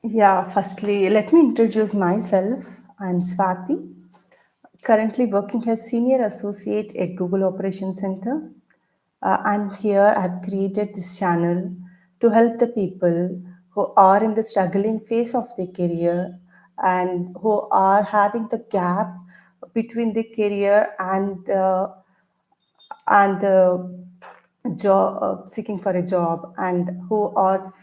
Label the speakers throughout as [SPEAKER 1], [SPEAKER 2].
[SPEAKER 1] Yeah, firstly, let me introduce myself. I'm Swati, currently working as Senior Associate at Google Operations Center. I'm here, I've created this channel to help the people who are in the struggling phase of their career and who are having the gap between the career and the job seeking for a job and who are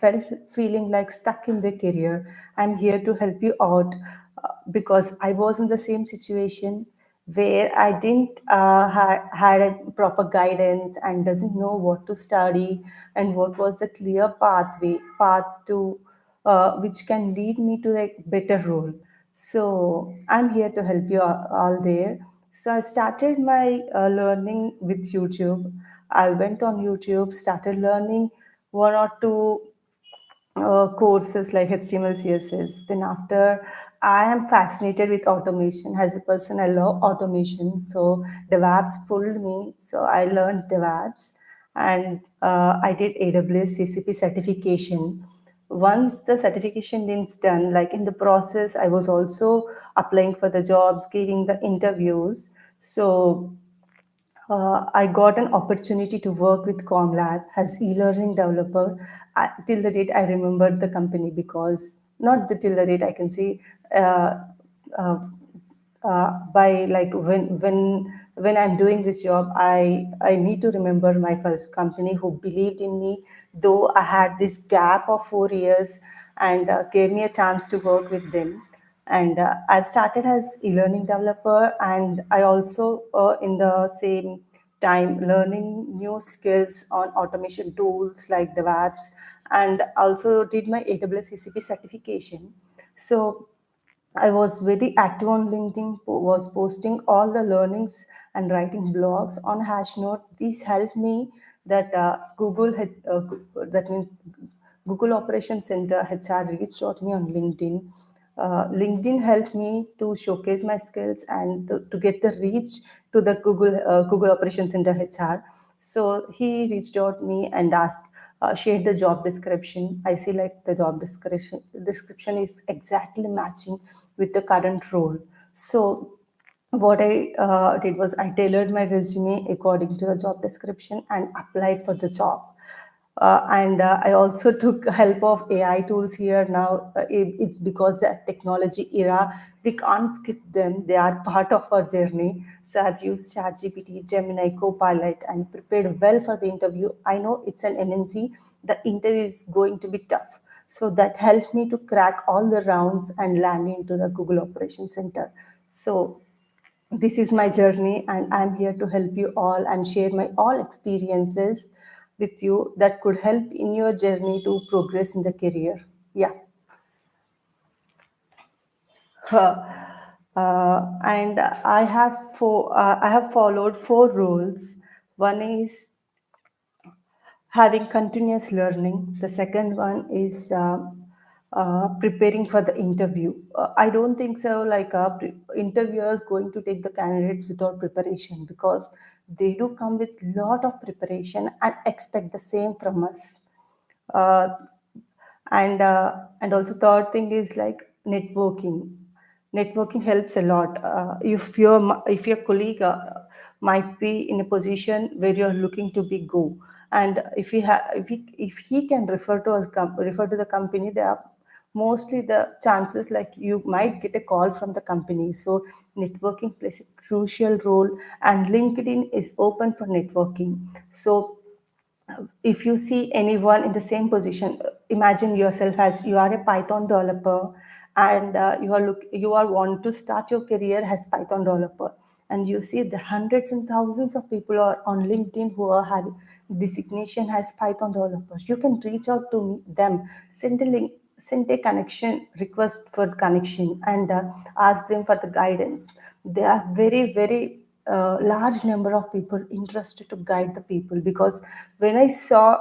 [SPEAKER 1] feeling like stuck in their career. I'm here to help you out because I was in the same situation where I didn't had a proper guidance and doesn't know what to study and what was the clear path to which can lead me to a better role. So I'm here to help you all there. So I started my learning with YouTube. I went on YouTube, started learning one or two courses like HTML, CSS. Then after, I am fascinated with automation. As a person, I love automation. So DevOps pulled me. So I learned DevOps, and I did AWS CCP certification. Once the certification is done, like in the process, I was also applying for the jobs, giving the interviews. So I got an opportunity to work with Comlab as e-learning developer. Till the date, I remembered the company because not the till the date I can see uh, uh, by like when I'm doing this job, I need to remember my first company who believed in me, though I had this gap of 4 years and gave me a chance to work with them. And I've started as e-learning developer, and I also in the same time learning new skills on automation tools like DevOps, and also did my AWS CCP certification. So I was very active on LinkedIn, was posting all the learnings and writing blogs on Hashnote. These helped me that that means Google Operations Center HR reached out me on LinkedIn. LinkedIn helped me to showcase my skills and to get the reach to the Google Operations Center HR. So he reached out me and asked, shared the job description. I see like the job description is exactly matching with the current role. So what I did was I tailored my resume according to the job description and applied for the job. And I also took help of AI tools here now. It's because the technology era, we can't skip them. They are part of our journey. So I've used ChatGPT, Gemini, Copilot, and prepared well for the interview. I know it's an NNC. The interview is going to be tough. So that helped me to crack all the rounds and land into the Google Operations Center. So this is my journey, and I'm here to help you all and share my all experiences with you that could help in your journey to progress in the career. Yeah. And I have followed four rules. One is having continuous learning. The second one is preparing for the interview. I don't think so. Like interviewers going to take the candidates without preparation because they do come with lot of preparation and expect the same from us. Uh, and also third thing is like networking helps a lot. If your colleague might be in a position where you're looking to be go, and if he can refer to the company, there are mostly the chances like you might get a call from the company. So networking plays a crucial role, and LinkedIn is open for networking. So if you see anyone in the same position, imagine yourself as you are a Python developer, and you are want to start your career as Python developer, and you see the hundreds and thousands of people are on LinkedIn who are having designation as Python developer. You can reach out to them, send a link, send a connection request for connection, and ask them for the guidance. They are very large number of people interested to guide the people, because when I saw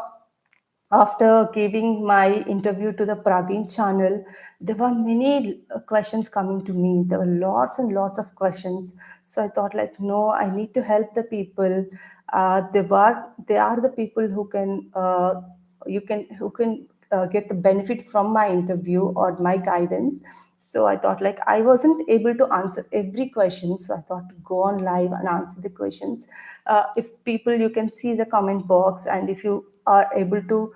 [SPEAKER 1] after giving my interview to the Praveen channel, there were many questions coming to me. There were lots and lots of questions. So I thought like, no, I need to help the people. They are the people who can get the benefit from my interview or my guidance. So I thought like I wasn't able to answer every question, so I thought to go on live and answer the questions. If people, you can see the comment box, and if you are able to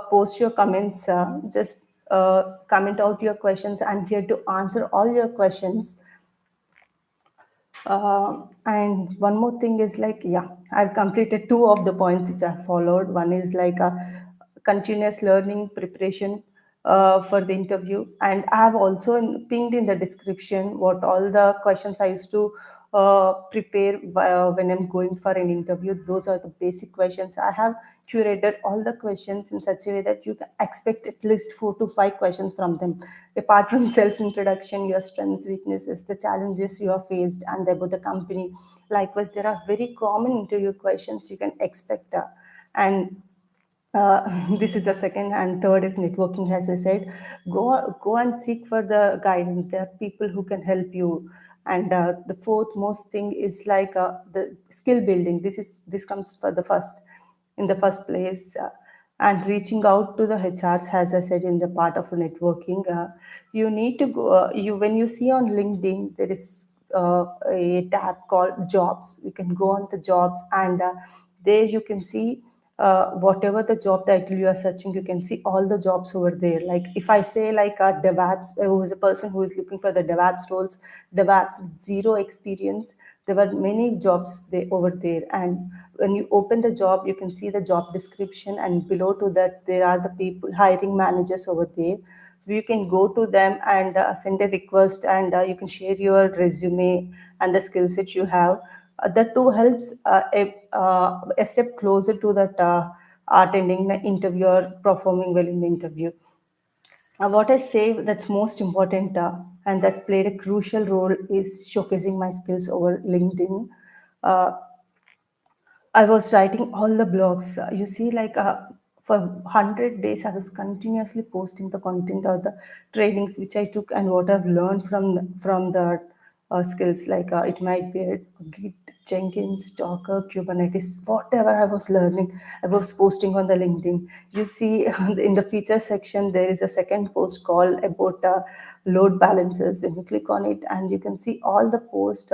[SPEAKER 1] post your comments, just comment out your questions. I'm here to answer all your questions. And one more thing is like, yeah, I've completed two of the points which I followed. One is like a continuous learning preparation for the interview, and I have also pinged in the description what all the questions I used to prepare when I'm going for an interview. Those are the basic questions. I have curated all the questions in such a way that you can expect at least 4 to 5 questions from them. Apart from self introduction, your strengths, weaknesses, the challenges you have faced, and about the company. Likewise, there are very common interview questions you can expect. And this is the second, and third is networking. As I said, go and seek for the guidance. There are people who can help you. And the fourth most thing is like the skill building. This comes for the first, in the first place. And reaching out to the HRs, as I said, in the part of networking, you need to go. You When you see on LinkedIn, there is a tab called Jobs. You can go on the Jobs, and there you can see whatever the job title you are searching, you can see all the jobs over there. Like if I say like a DevOps, who is a person who is looking for the DevOps roles, DevOps with zero experience, there were many jobs there over there. And when you open the job, you can see the job description, and below to that there are the people, hiring managers over there. You can go to them and send a request, and you can share your resume and the skill set you have. That too helps a step closer to that attending the interview or performing well in the interview. What I say that's most important, and that played a crucial role, is showcasing my skills over LinkedIn. Uh, I was writing all the blogs. You see, like for 100 days, I was continuously posting the content or the trainings which I took and what I've learned from the skills. Like it might be a Git, Jenkins, Docker, Kubernetes, whatever I was learning, I was posting on the LinkedIn. You see, in the feature section, there is a second post called about load balancers. When you click on it, and you can see all the posts.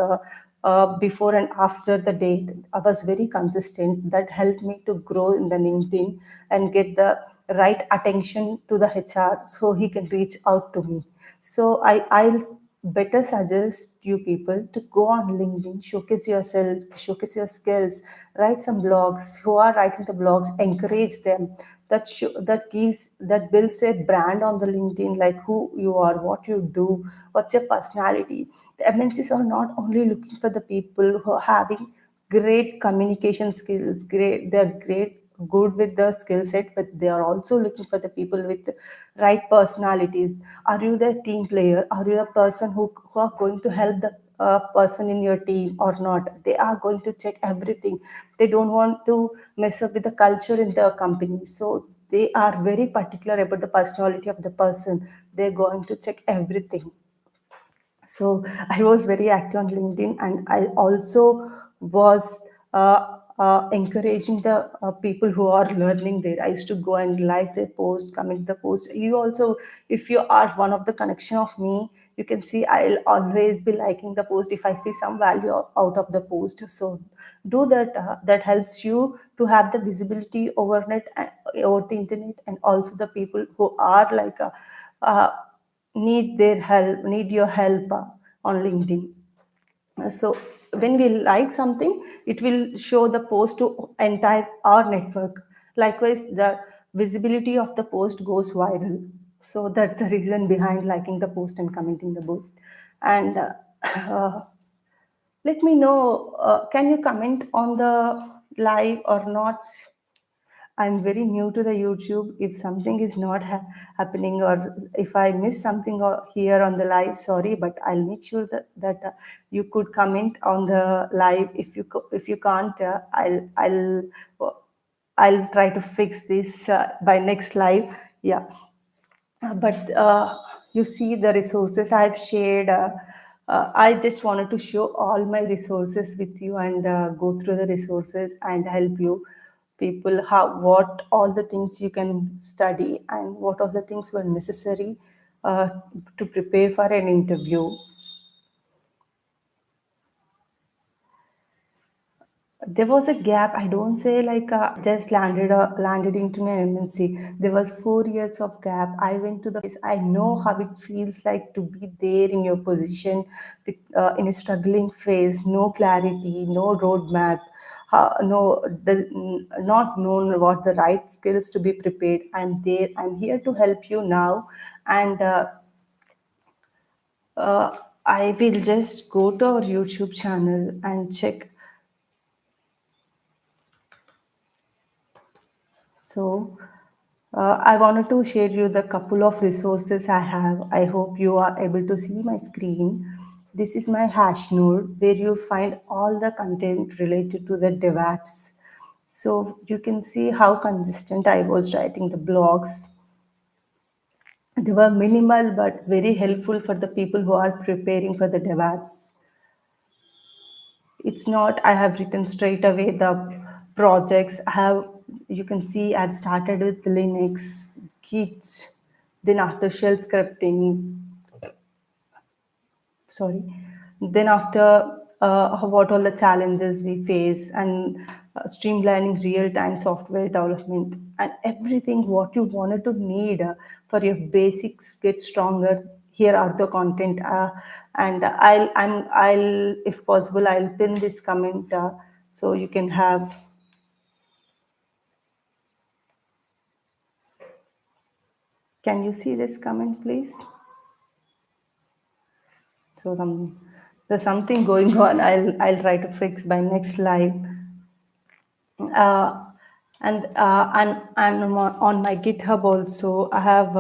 [SPEAKER 1] Before and after the date. I was very consistent. That helped me to grow in the LinkedIn and get the right attention to the HR so he can reach out to me. So I'll better suggest you people to go on LinkedIn, showcase yourself, showcase your skills, write some blogs. Who are writing the blogs, encourage them. That builds a brand on the LinkedIn, like who you are, what you do, what's your personality. The MNCs are not only looking for the people who are having great communication skills, they're great, good with the skill set, but they are also looking for the people with the right personalities. Are you the team player? Are you a person who are going to help the person in your team or not? They are going to check everything. They don't want to mess up with the culture in the company. So they are very particular about the personality of the person. They're going to check everything. So I was very active on LinkedIn, and I also was encouraging the people who are learning there. I used to go and like the post, comment the post. You also, if you are one of the connection of me, you can see I'll always be liking the post if I see some value out of the post. So do that. That helps you to have the visibility over net, over the internet, and also the people who are like. Uh, need your help on LinkedIn. So when we like something, it will show the post to entire our network. Likewise, the visibility of the post goes viral. So that's the reason behind liking the post and commenting the post. And uh, let me know, can you comment on the live or not? I'm very new to the YouTube. If something is not happening, or if I miss something here on the live, sorry, but I'll make sure that you could comment on the live. If you can't, I'll try to fix this by next live. Yeah. But you see the resources I've shared. I just wanted to show all my resources with you, and go through the resources and help you. people how what all the things you can study and what all the things were necessary uh, to prepare for an interview. There was a gap. I don't say like just landed into an MNC. There was 4 years of gap. I went to the place. I know how it feels like to be there in your position with, in a struggling phase, no clarity, no roadmap, no, not known what the right skills to be prepared. I'm there. I'm here to help you now, and uh, I will just go to our YouTube channel and check. So, I wanted to share you the couple of resources I have. I hope you are able to see my screen. This is my hash node where you find all the content related to the DevOps. So you can see how consistent I was writing the blogs. They were minimal but very helpful for the people who are preparing for the DevOps. It's not I have written straight away the projects. I have, you can see I've started with Linux, Git, then after shell scripting, sorry, then after what all the challenges we face, and streamlining real-time software development, and everything what you wanted to need for your basics get stronger. Here are the content, and I'll if possible I'll pin this comment so you can have. Can you see this comment please? So there's something going on. I'll try to fix by next live. uh, and on my GitHub also I have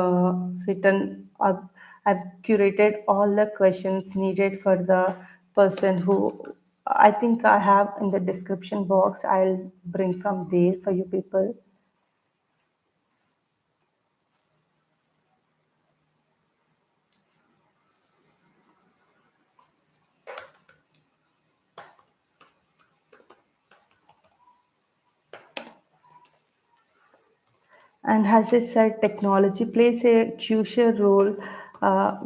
[SPEAKER 1] written I've curated all the questions needed for the person who I think I have in the description box. I'll bring from there for you people. And as I said, technology plays a crucial role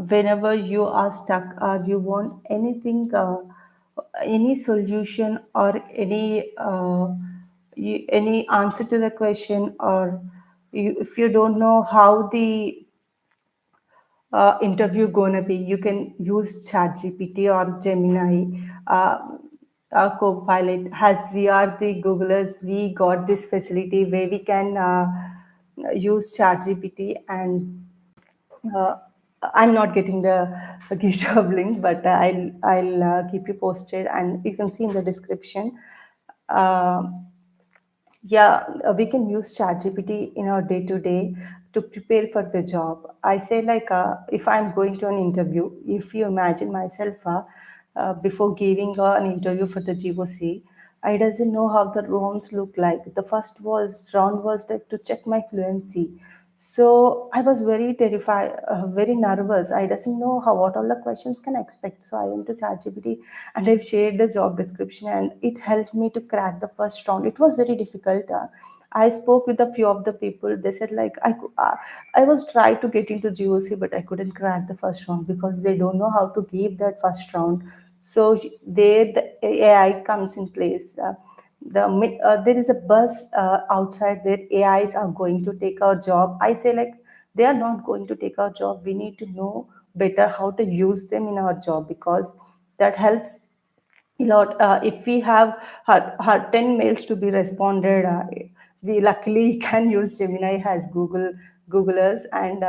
[SPEAKER 1] whenever you are stuck or you want anything, any solution or any answer to the question, or if you don't know how the interview gonna be, you can use ChatGPT or Gemini. Copilot, as we are the Googlers, we got this facility where we can use ChatGPT, and uh, I'm not getting the GitHub link, but I'll keep you posted, and you can see in the description. Uh, yeah, we can use ChatGPT in our day to day to prepare for the job. I say like if I'm going to an interview, if you imagine myself before giving an interview for the GOC, I doesn't know how the rounds look like. The first was round was like to check my fluency. So I was very terrified, very nervous. I doesn't know how what all the questions can I expect. So I went to ChatGPT and I've shared the job description, and it helped me to crack the first round. It was very difficult. I spoke with a few of the people. They said like I was trying to get into GOC, but I couldn't crack the first round because they don't know how to give that first round. So there the AI comes in place. There is a bus outside where AIs are going to take our job. I say like they are not going to take our job. We need to know better how to use them in our job, because that helps a lot. If we have had 10 mails to be responded, we luckily can use Gemini as Googlers, and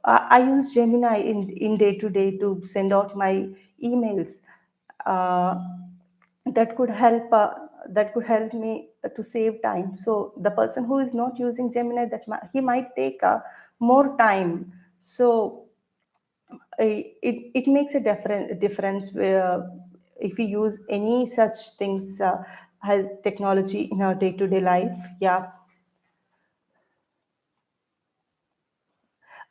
[SPEAKER 1] I use Gemini in day to day to send out my emails. Uh, that could help that could help me to save time. So the person who is not using Gemini, he might take more time. So it makes a difference where if we use any such things as technology in our day-to-day life. Yeah,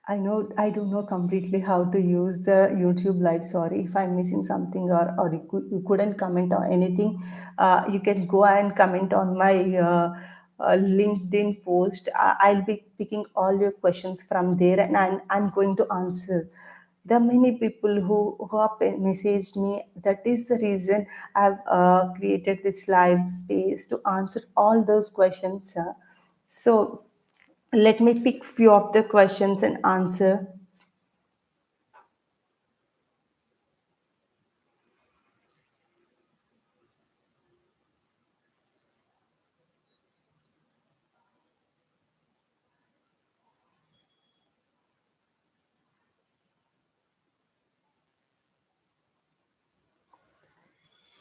[SPEAKER 1] I don't know completely how to use the YouTube live. Sorry if I'm missing something, or you couldn't comment on anything. You can go and comment on my LinkedIn post. I'll be picking all your questions from there, and I'm going to answer. There are many people who have messaged me. That is the reason I've created this live space to answer all those questions. So let me pick few of the questions and answer.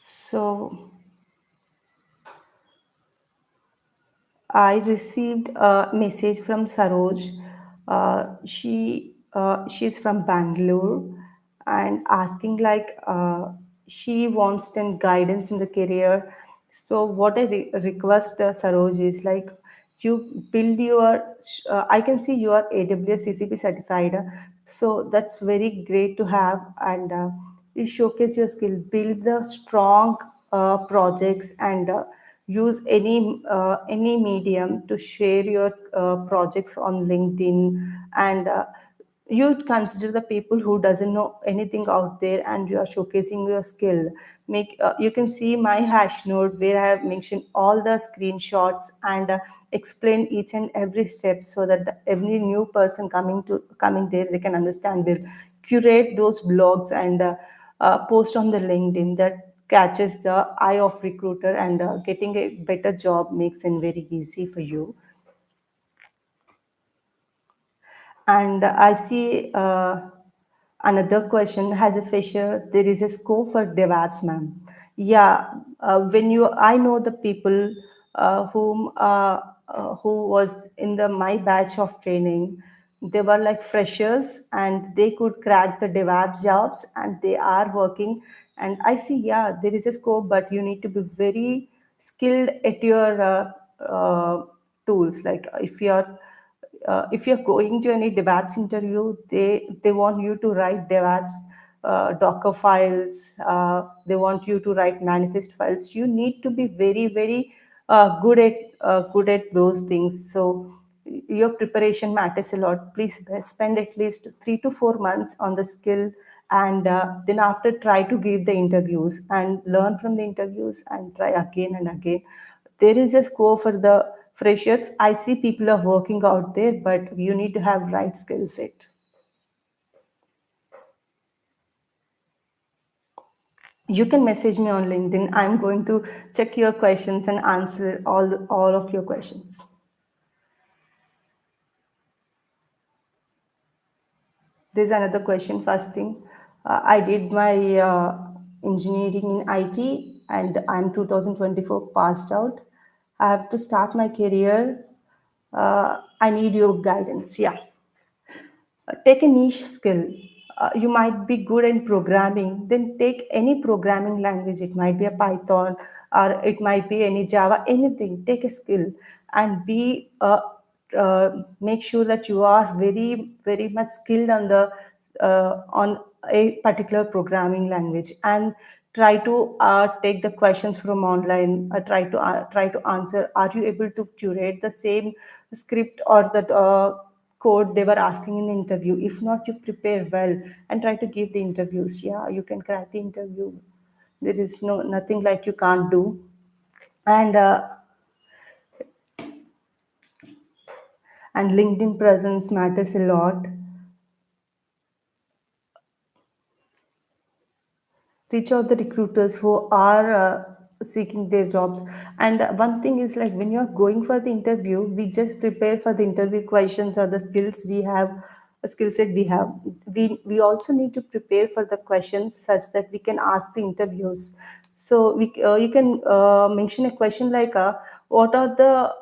[SPEAKER 1] So I received a message from Saroj. She's from Bangalore and asking like she wants some guidance in the career. So what I request Saroj is like you build your. I can see you are AWS CCP certified, so that's very great to have, and you showcase your skill, build the strong projects, and use any medium to share your projects on LinkedIn, and you consider the people who doesn't know anything out there, and you are showcasing your skill. Make You can see my hash note where I have mentioned all the screenshots, and explain each and every step, so that every new person coming there, they can understand. Will curate those blogs and post on the LinkedIn that catches the eye of recruiter, and getting a better job makes it very easy for you. And I see another question has a fisher. There is a scope for DevOps, ma'am. Yeah, I know the people who was in the my batch of training. They were like freshers, and they could crack the DevOps jobs, and they are working. And I see, yeah, there is a scope, but you need to be very skilled at your tools. Like if you're going to any DevOps interview, they want you to write DevOps Docker files. They want you to write manifest files. You need to be very very good at those things. So your preparation matters a lot. Please spend at least 3 to 4 months on the skill, and then after try to give the interviews and learn from the interviews and try again and again. There is a scope for the freshers. I see people are working out there, but you need to have right skill set. You can message me on LinkedIn. I'm going to check your questions and answer all of your questions. There's another question. First thing, I did my engineering in IT, and I'm 2024 passed out. I have to start my career. I need your guidance. Yeah. Take a niche skill. You might be good in programming, then take any programming language. It might be a Python, or it might be any Java, anything. Take a skill and make sure that you are very, very much skilled on a particular programming language, and try to take the questions from online. Try to answer. Are you able to curate the same script or the code they were asking in the interview? If not, you prepare well and try to give the interviews. Yeah, you can crack the interview. There is nothing like you can't do. And uh, and LinkedIn presence matters a lot. Reach out the recruiters who are seeking their jobs. And one thing is like when you're going for the interview, we just prepare for the interview questions or the skills we have, a skill set we have. We also need to prepare for the questions such that we can ask the interviews. So you can mention a question like what are the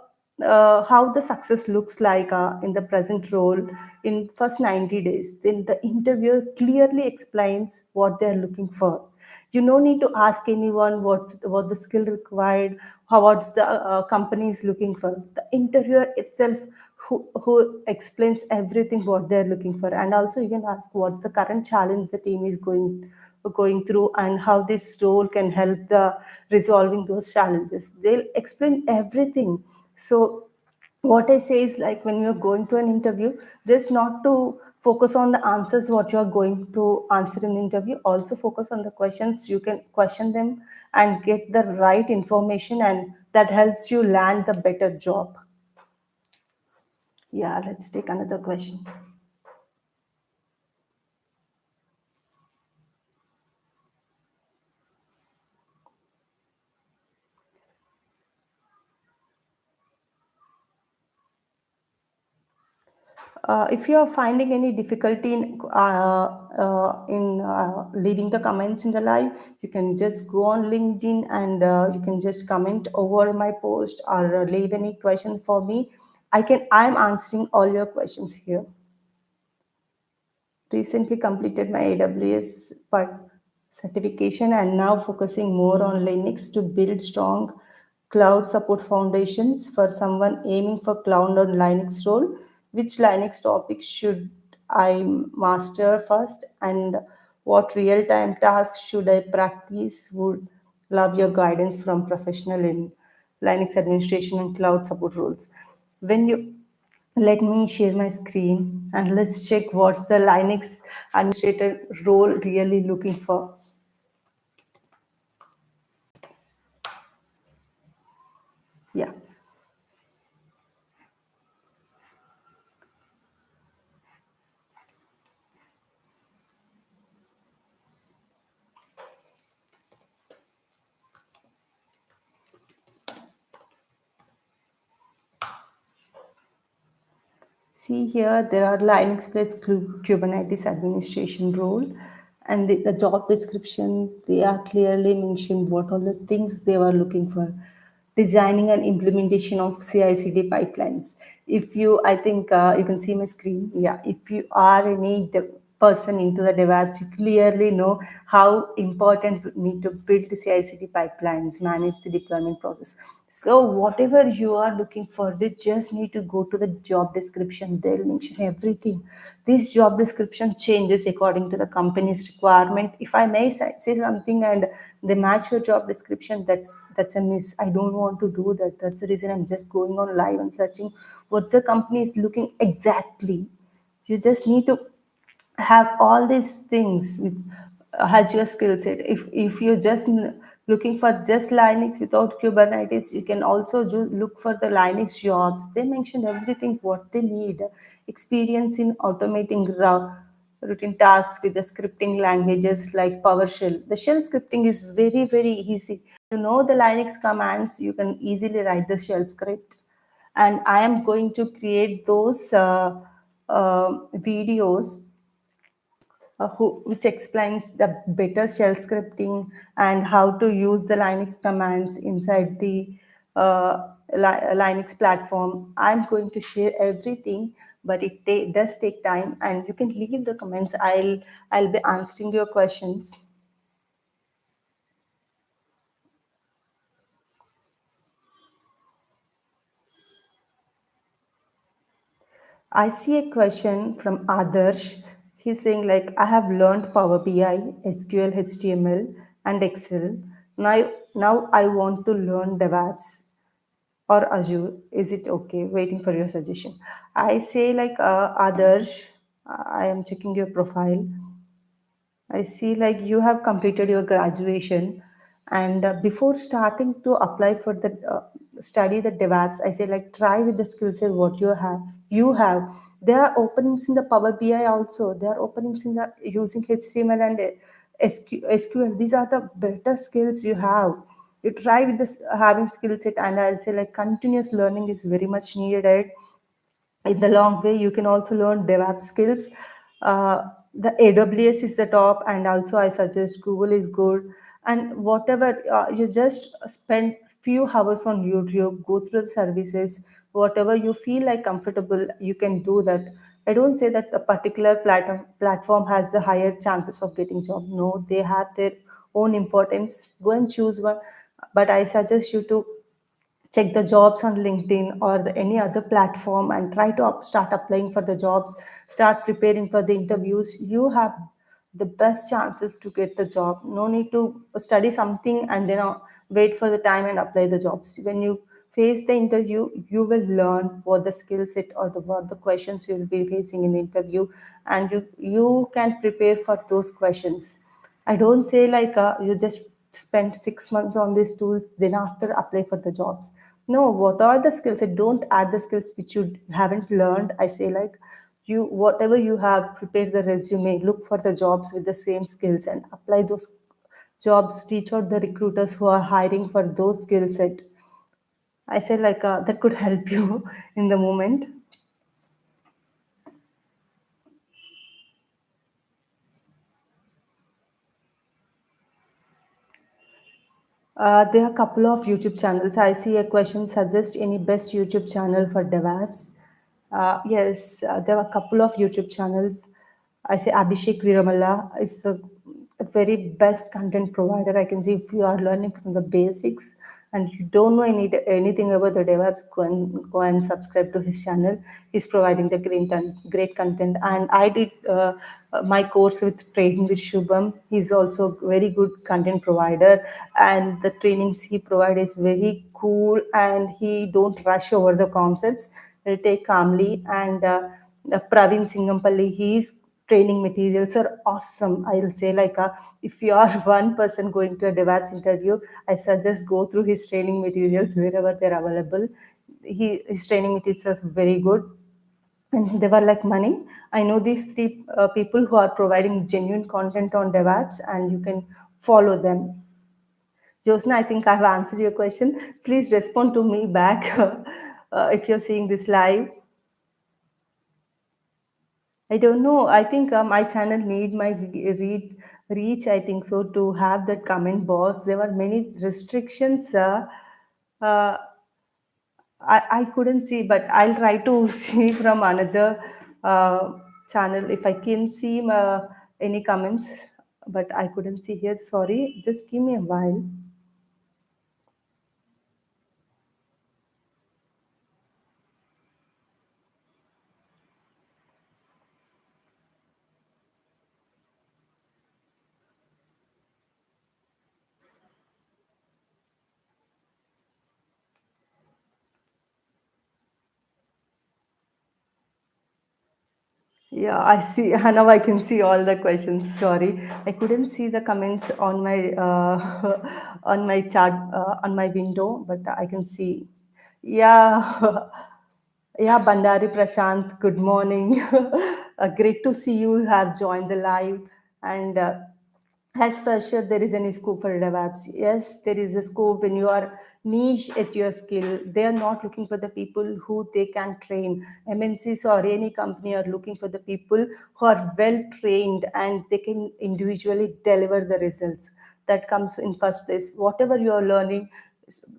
[SPEAKER 1] how the success looks like in the present role in first 90 days. Then the interviewer clearly explains what they're looking for. You no need to ask anyone what the skill required, how what's the company is looking for. The interviewer itself who explains everything what they're looking for. And also you can ask what's the current challenge the team is going through, and how this role can help the resolving those challenges. They'll explain everything. So what I say is like when you're going to an interview, just not to focus on the answers what you're going to answer in the interview, also focus on the questions. You can question them and get the right information, and that helps you land the better job. Yeah, let's take another question. If you are finding any difficulty in leaving the comments in the live, you can just go on LinkedIn and you can just comment over my post or leave any question for me. I'm answering all your questions here. Recently completed my AWS certification and now focusing more on Linux to build strong cloud support foundations for someone aiming for cloud on Linux role. Which Linux topic should I master first, and what real time tasks should I practice? Would love your guidance from professional in Linux administration and cloud support roles. When you Let me share my screen and let's check what's the Linux administrator role really looking for. Yeah. See here, there are Linux plus Kubernetes administration role, and the job description, they are clearly mentioned what all the things they were looking for. Designing and implementation of CI/CD pipelines. If you, I think you can see my screen. Yeah, if you are any person into the DevOps, you clearly know how important we need to build CI/CD pipelines, manage the deployment process. So whatever you are looking for, you just need to go to the job description. They'll mention everything. This job description changes according to the company's requirement. If I may say something and they match your job description, that's a miss. I don't want to do that. That's the reason I'm just going on live and searching what the company is looking exactly. You just need to have all these things as your skill set. If you're just looking for just Linux without Kubernetes, you can also look for the Linux jobs. They mentioned everything what they need. Experience in automating routine tasks with the scripting languages like PowerShell. The shell scripting is very, very easy. You know the Linux commands, you can easily write the shell script. And I am going to create those videos which explains the better shell scripting and how to use the Linux commands inside the Linux platform. I'm going to share everything, but it does take time, and you can leave the comments. I'll be answering your questions. I see a question from Adarsh. He's saying like I have learned Power BI, SQL, HTML, and Excel. Now I want to learn DevOps or Azure. Is it okay? Waiting for your suggestion. I say like Adarsh, I am checking your profile. I see like you have completed your graduation, and before starting to apply for the study the DevOps, I say like try with the skill set what you have. You have There are openings in the Power BI also. There are openings in the using HTML and SQL. These are the better skills you have. You try with this having skill set, and I'll say like continuous learning is very much needed in the long way. You can also learn DevOps skills. The AWS is the top, and also I suggest Google is good. And whatever you just spend few hours on YouTube, go through the services, whatever you feel like comfortable, you can do that. I don't say that a particular platform has the higher chances of getting job. No, they have their own importance. Go and choose one, but I suggest you to check the jobs on LinkedIn or any other platform and try to start applying for the jobs, start preparing for the interviews. You have the best chances to get the job. No need to study something and then wait for the time and apply the jobs. When you face the interview, you will learn what the skill set or what the questions you will be facing in the interview, and you can prepare for those questions. I don't say like you just spend 6 months on these tools, then after apply for the jobs. No, what are the skills? I don't add the skills which you haven't learned. I say like you whatever you have, prepare the resume, look for the jobs with the same skills and apply those jobs. Reach out the recruiters who are hiring for those skill set. I say like that could help you in the moment. There are a couple of YouTube channels. I see a question, suggest any best YouTube channel for DevOps. Yes, there are a couple of YouTube channels. I say Abhishek Viramala is the very best content provider. I can see if you are learning from the basics and you don't know anything about the DevOps, go and subscribe to his channel. He's providing the great content. And I did my course with training with Shubham. He's also very good content provider, and the trainings he provides is very cool, and he don't rush over the concepts. He'll take calmly. And Praveen Singampalli, his training materials are awesome. I'll say like if you are one person going to a DevOps interview, I suggest go through his training materials wherever they're available. His training materials are very good, and they were like money. I know these three people who are providing genuine content on DevOps, and you can follow them. Josna, I think I've answered your question. Please respond to me back if you're seeing this live. I don't know. I think my channel need my reach. I think so to have that comment box. There were many restrictions. Uh, I couldn't see, but I'll try to see from another channel if I can see any comments. But I couldn't see here. Sorry. Just give me a while. Yeah, I see. Now I can see all the questions. Sorry, I couldn't see the comments on my on my chat on my window, but I can see. Yeah, yeah, Bandari Prashant. Good morning. Great to see you have joined the live. And as fresher, there is any scope for DevOps. Yes, there is a scope when you are niche at your skill. They are not looking for the people who they can train. MNCs or any company are looking for the people who are well trained and they can individually deliver the results. That comes in first place. Whatever you are learning,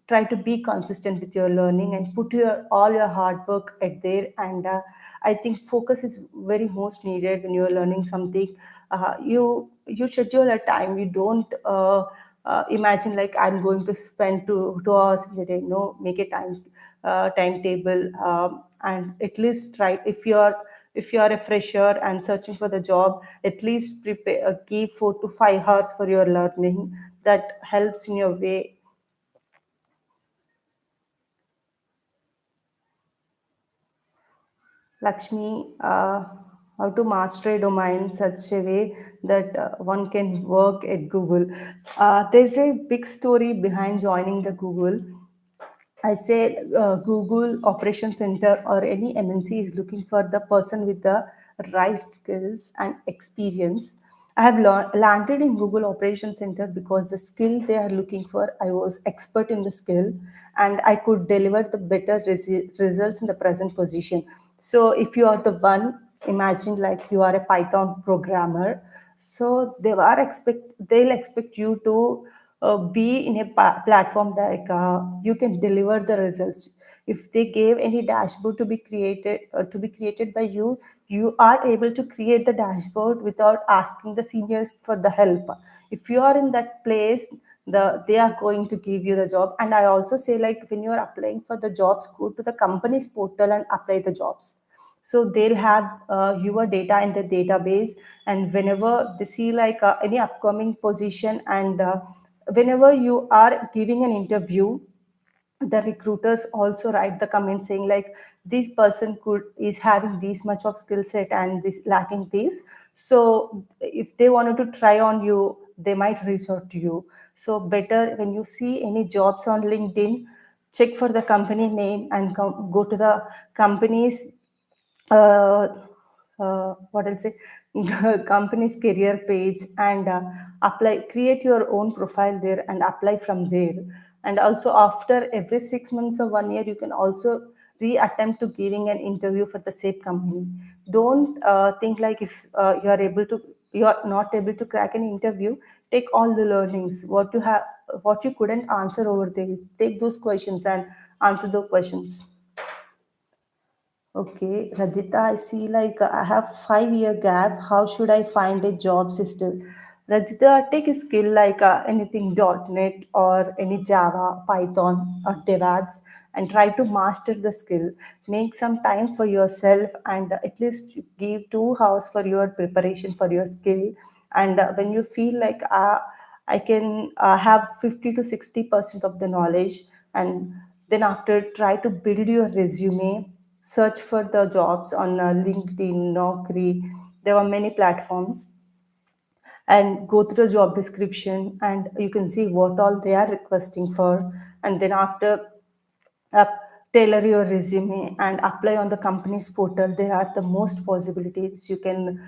[SPEAKER 1] try to be consistent with your learning and put your all your hard work at there. And I think focus is very most needed when you are learning something. You schedule a time. You don't imagine like I'm going to spend 2 hours in a day. No, make a timetable, and at least try. If you are a fresher and searching for the job, at least prepare give 4 to 5 hours for your learning. That helps in your way. Lakshmi, how to master a domain such a way that one can work at Google. There's a big story behind joining the Google. I say Google Operation Center or any MNC is looking for the person with the right skills and experience. I have landed in Google Operation Center because the skill they are looking for, I was expert in the skill and I could deliver the better results in the present position. So if you are the one, imagine like you are a Python programmer. So they'll expect you to be in a platform that you can deliver the results. If they gave any dashboard to be created by you, you are able to create the dashboard without asking the seniors for the help. If you are in that place, they are going to give you the job. And I also say like when you are applying for the jobs, go to the company's portal and apply the jobs. So they'll have your data in the database, and whenever they see like any upcoming position, and whenever you are giving an interview, the recruiters also write the comment saying like this person could is having this much of skill set and this lacking this. So if they wanted to try on you, they might reach out to you. So better when you see any jobs on LinkedIn, check for the company name and go to the company's uh, what I'll say, company's career page, and apply, create your own profile there and apply from there. And also after every 6 months or 1 year, you can also reattempt to giving an interview for the same company. Don't think like if you are not able to crack an interview, take all the learnings, what you couldn't answer over there, take those questions and answer those questions. Okay, Rajita, I see like I have 5 year gap. How should I find a job system? Rajita, take a skill like anything .NET or any Java, Python or DevOps and try to master the skill. Make some time for yourself and at least give 2 hours for your preparation for your skill. And when you feel like I can have 50 to 60% of the knowledge, and then after try to build your resume, search for the jobs on LinkedIn, Naukri. There are many platforms, and go through the job description and you can see what all they are requesting for. And then after uh, tailor your resume and apply on the company's portal. There are the most possibilities you can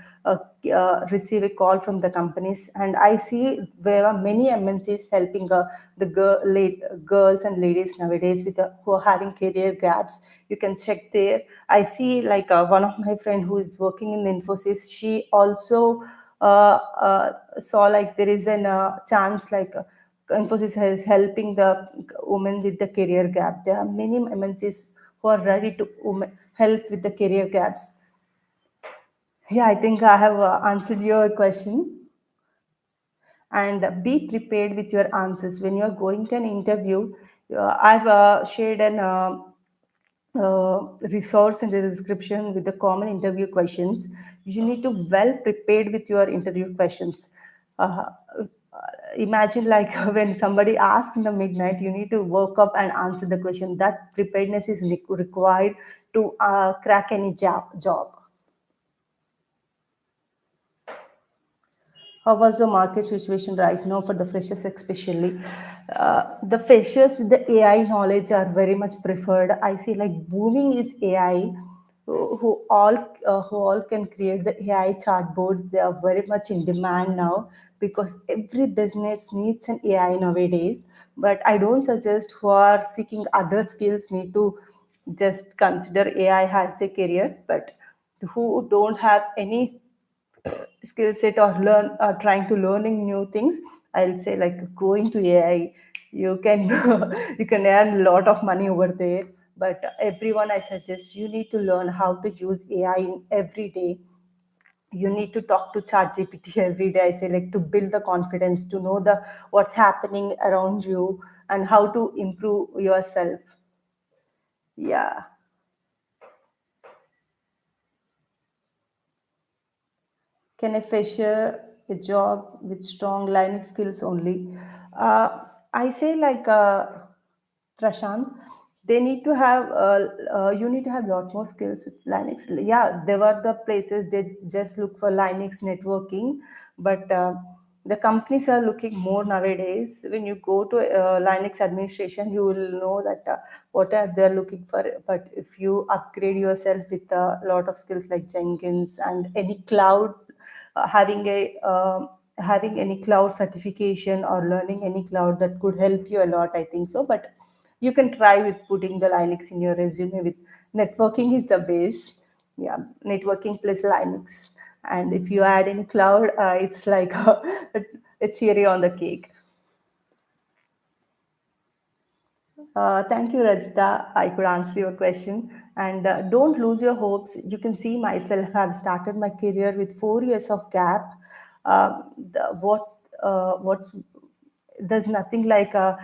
[SPEAKER 1] receive a call from the companies. And I see there are many MNCs helping the girls and ladies nowadays with who are having career gaps. You can check there. I see like one of my friend who is working in Infosys. She also saw like there is an chance like. Infosys is helping the women with the career gap. There are many MNCs who are ready to help with the career gaps. Yeah, I think I have answered your question. And be prepared with your answers when you are going to an interview. I've shared an resource in the description with the common interview questions. You need to well prepared with your interview questions. uh, Imagine like when somebody asks in the midnight, you need to wake up and answer the question. That preparedness is required to crack any job. How was the market situation right now for the freshers, especially? The freshers with the AI knowledge are very much preferred. I see like booming is AI, who all can create the AI chatbots. They are very much in demand now because every business needs an AI nowadays. But I don't suggest who are seeking other skills need to just consider AI as their career, but who don't have any skill set or trying to learning new things, I'll say like going to AI. You can you can earn a lot of money over there. But everyone, I suggest you need to learn how to use AI in every day. You need to talk to ChatGPT every day. I say like to build the confidence, to know the what's happening around you and how to improve yourself. Yeah. Can a fresher a job with strong Linux skills only? I say like Prashant, they need to have you need to have a lot more skills with Linux. Yeah, there were the places they just look for Linux networking, but the companies are looking more nowadays. When you go to Linux administration, you will know that what are they looking for. But if you upgrade yourself with a lot of skills like Jenkins and any cloud, having any cloud certification or learning any cloud, that could help you a lot, I think so. But you can try with putting the Linux in your resume. With networking is the base. Yeah, networking plus Linux. And if you add any cloud, it's like a cherry on the cake. Thank you, Rajita. I could answer your question. And don't lose your hopes. You can see myself have started my career with 4 years of gap. What's there's nothing like a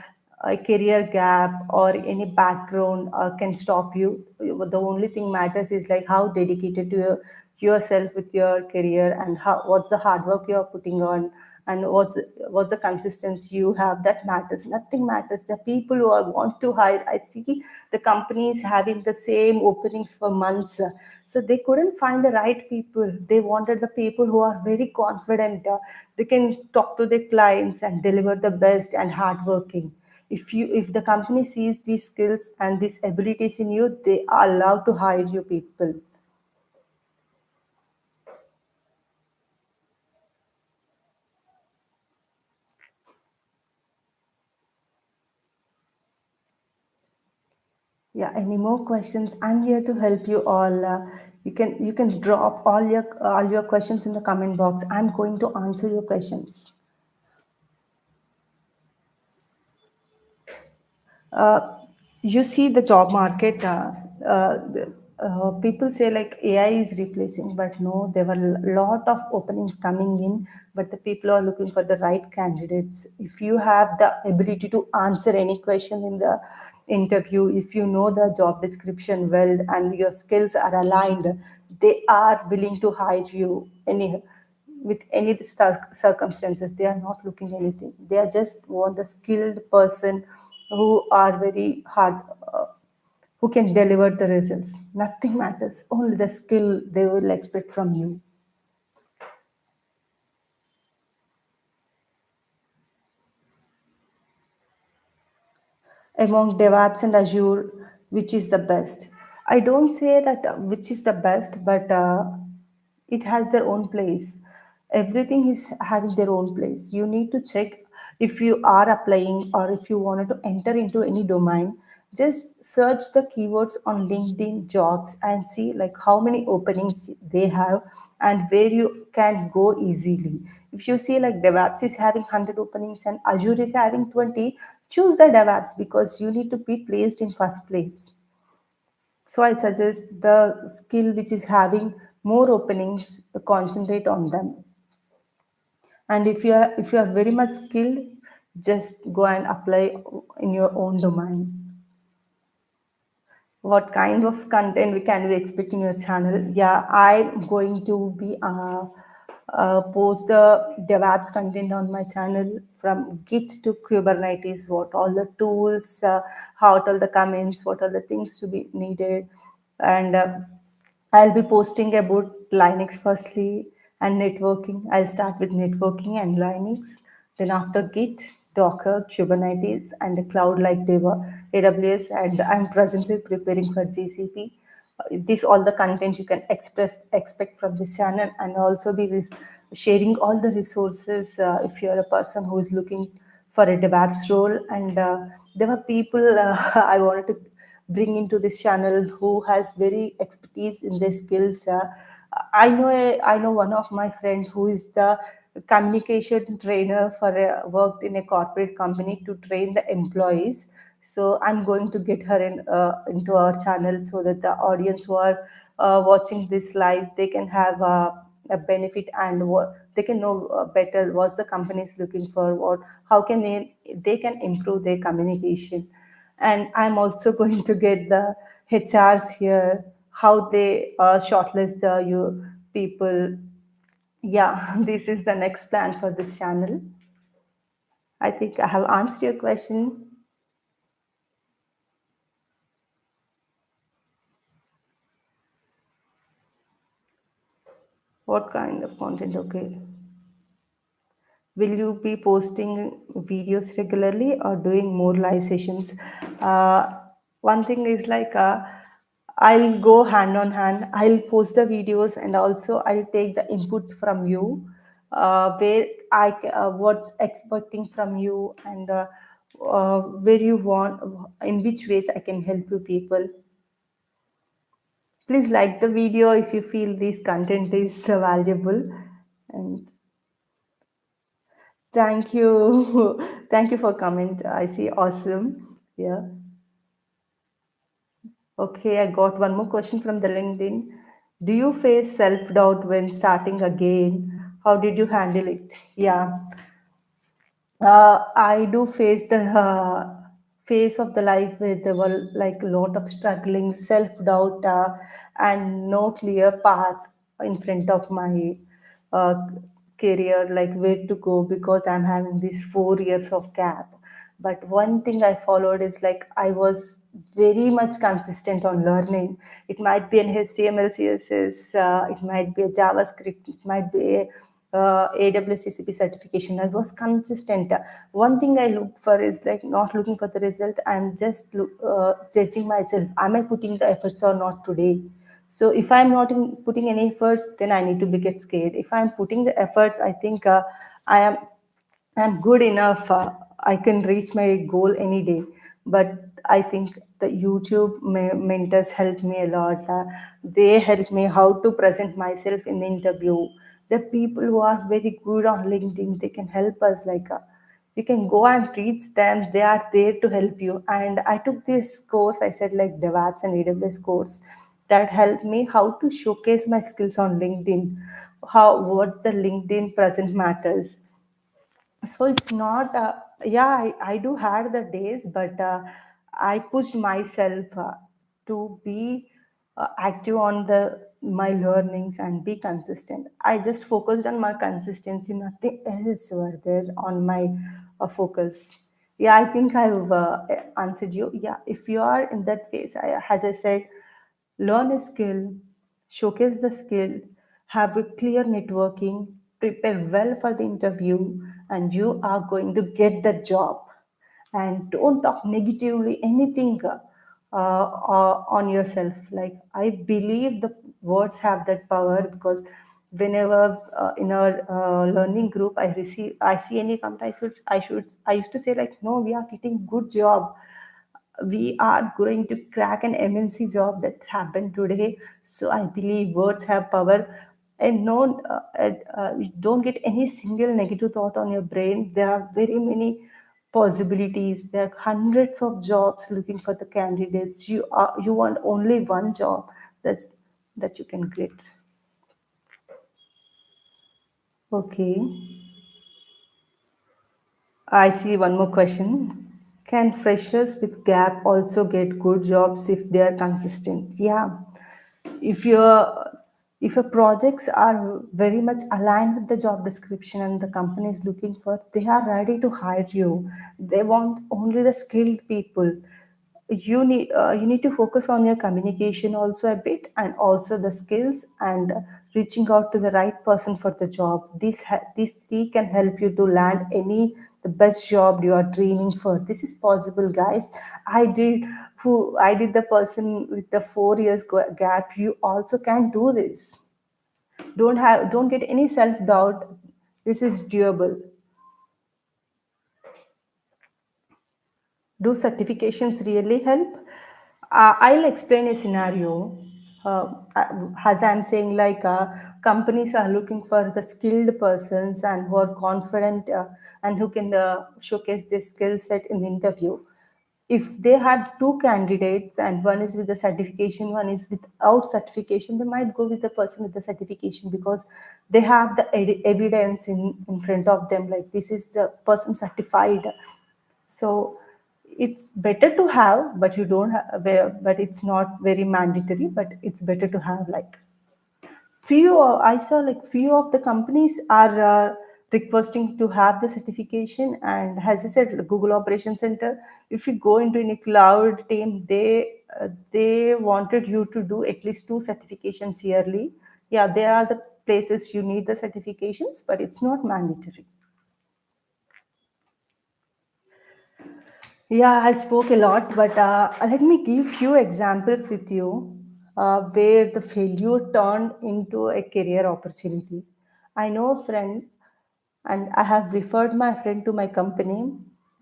[SPEAKER 1] career gap or any background can stop you. The only thing matters is like how dedicated to yourself with your career and how what's the hard work you're putting on. and what's the consistency you have, that matters. Nothing matters. The people who are want to hire, I see the companies having the same openings for months, so they couldn't find the right people. They wanted the people who are very confident, they can talk to their clients and deliver the best and hardworking. If the company sees these skills and these abilities in you, they are allowed to hire you people. Yeah, any more questions? I'm here to help you all. You can drop all your questions in the comment box. I'm going to answer your questions. uh, you see the job market, people say like AI is replacing, but no, there were a lot of openings coming in, but the people are looking for the right candidates. If you have the ability to answer any question in the interview, if you know the job description well and your skills are aligned, they are willing to hire you with any circumstances. They are not looking anything, they are just want the skilled person who are very hard, who can deliver the results. Nothing matters, only the skill they will expect from you. Among DevOps and Azure, which is the best? I don't say that which is the best, but it has their own place. Everything is having their own place. You need to check if you are applying or if you wanted to enter into any domain. Just search the keywords on LinkedIn jobs and see like how many openings they have and where you can go easily. If you see like DevOps is having 100 openings and Azure is having 20, choose the DevOps because you need to be placed in first place. So I suggest the skill which is having more openings, concentrate on them. And if you are very much skilled, just go and apply in your own domain. What kind of content we can we expect in your channel? Yeah, I'm going to be post the DevOps content on my channel, from Git to Kubernetes, what all the tools, how all the comments, what are the things to be needed. And I'll be posting about Linux firstly and networking. I'll start with networking and Linux. Then after Git, Docker, Kubernetes, and the cloud like AWS. And I'm presently preparing for GCP. This all the content you can expect from this channel, and also be sharing all the resources if you're a person who is looking for a DevOps role. And there were people I wanted to bring into this channel who has very expertise in their skills. I know one of my friend who is the communication trainer for worked in a corporate company to train the employees. So I'm going to get her into our channel so that the audience who are watching this live, they can have a benefit, and what they can know better what the company is looking for, what how can they can improve their communication. And I'm also going to get the HRs here, how they shortlist the you people. Yeah, this is the next plan for this channel. I think I have answered your question. What kind of content? Okay. Will you be posting videos regularly or doing more live sessions? One thing is like I'll go hand on hand. I'll post the videos and also I'll take the inputs from you, where what's expecting from you, and where you want, in which ways I can help you people. Please like the video if you feel this content is valuable. And thank you. Thank you for comment. I see. Awesome. Yeah. Okay, I got one more question from the LinkedIn. Do you face self-doubt when starting again? How did you handle it? Yeah. I do face the phase of the life where there were like a lot of struggling, self-doubt, and no clear path in front of my uh, career, like where to go, because I'm having these 4 years of gap. But one thing I followed is like I was very much consistent on learning. It might be an HTML, CSS, it might be a JavaScript, it might be a AWS CCP certification. I was consistent. One thing I look for is like not looking for the result. I'm just judging myself. Am I putting the efforts or not today? So if I'm not putting any efforts, then I need to be get scared. If I'm putting the efforts, I think I am I'm good enough. I can reach my goal any day. But I think the YouTube mentors helped me a lot. They helped me how to present myself in the interview. The people who are very good on LinkedIn, they can help us. Like you can go and reach them. They are there to help you. And I took this course. I said like DevOps and AWS course that helped me how to showcase my skills on LinkedIn. How what's the LinkedIn present matters, so it's not yeah, I do had the days, but I pushed myself to be active on the my learnings and be consistent. I just focused on my consistency, nothing else were there on my focus. Yeah, I think I've answered you. Yeah, if you are in that phase, as I said, learn a skill, showcase the skill, have a clear networking, prepare well for the interview, and you are going to get the job. And don't talk negatively anything on yourself. Like I believe the words have that power, because whenever in our learning group I see any comment, I used to say like, no, we are getting good job, we are going to crack an MNC job that's happened today. So I believe words have power, and no, you don't get any single negative thought on your brain. There are very many possibilities. There are hundreds of jobs looking for the candidates. You want only one job that you can get. Okay, I see one more question. Can freshers with gap also get good jobs if they are consistent? Yeah, if your if your projects are very much aligned with the job description and the company is looking for, they are ready to hire you. They want only the skilled people. You need to focus on your communication also a bit, and also the skills, and reaching out to the right person for the job. These three can help you to land any the best job you are dreaming for. This is possible, guys. I did the person with the 4 years gap. You also can do this. Don't get any self doubt. This is doable. Do certifications really help? I'll explain a scenario. As I'm saying, like companies are looking for the skilled persons and who are confident and who can showcase their skill set in the interview. If they have two candidates and one is with the certification, one is without certification, they might go with the person with the certification, because they have the evidence in front of them, like this is the person certified. So it's better to have, but you don't have, but it's not very mandatory, but it's better to have. Like I saw like few of the companies are requesting to have the certification. And as I said, Google Operation Center, if you go into any cloud team, they wanted you to do at least two certifications yearly. Yeah, there are the places you need the certifications, but it's not mandatory. Yeah, I spoke a lot, but let me give few examples with you where the failure turned into a career opportunity. I know a friend, and I have referred my friend to my company,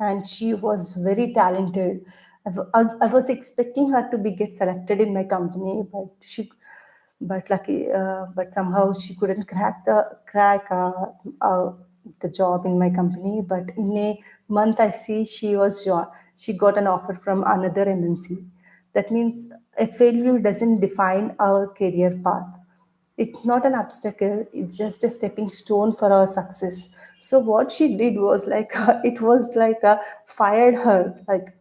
[SPEAKER 1] and she was very talented. I was expecting her to be get selected in my company, but somehow she couldn't crack the job in my company. But in a month, I see she got an offer from another MNC. That means a failure doesn't define our career path. It's not an obstacle, it's just a stepping stone for our success. So what she did was like it was like fired her. Like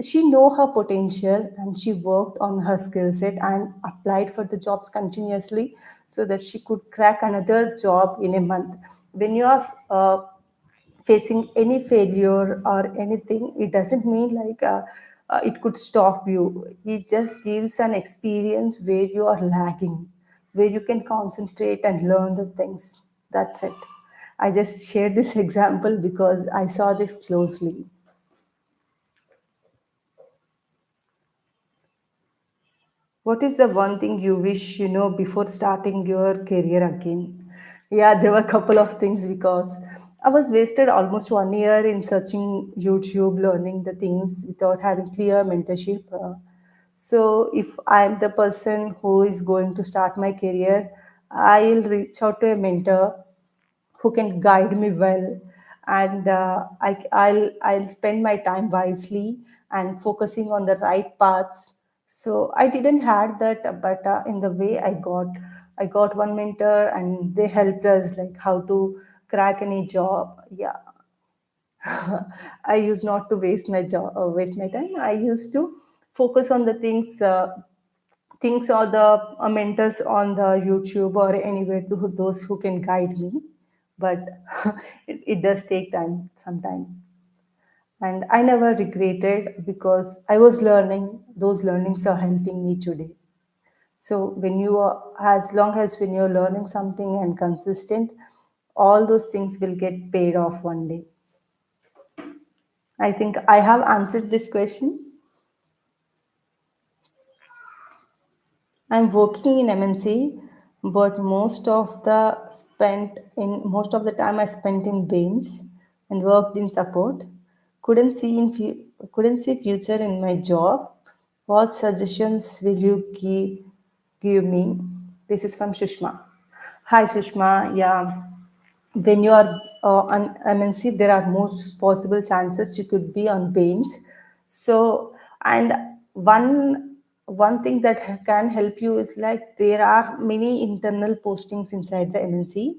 [SPEAKER 1] she know her potential, and she worked on her skill set and applied for the jobs continuously, so that she could crack another job in a month. when you are facing any failure or anything, it doesn't mean like it could stop you. It just gives an experience where you are lagging, where you can concentrate and learn the things. That's it. I just shared this example because I saw this closely. What is the one thing you wish you know before starting your career again? Yeah, there were a couple of things because I was wasted almost 1 year in searching YouTube, learning the things without having clear mentorship. So if I'm the person who is going to start my career, I'll reach out to a mentor who can guide me well, and I'll spend my time wisely and focusing on the right paths. So I didn't had that, but in the way I got one mentor and they helped us like how to crack any job. Yeah, I used not to waste my time. I used to focus on the things or the mentors on the YouTube or anywhere to those who can guide me. But it does take time sometime. And I never regretted because I was learning. Those learnings are helping me today. So when you are, as long as when you're learning something and consistent, all those things will get paid off one day. I think I have answered this question. I'm working in MNC, but most of the time I spent in Bains and worked in support. Couldn't see future in my job. What suggestions will you give me? This is from Shushma. Hi Sushma, yeah, when you are on MNC, there are most possible chances you could be on bench. So, and one thing that can help you is like there are many internal postings inside the MNC.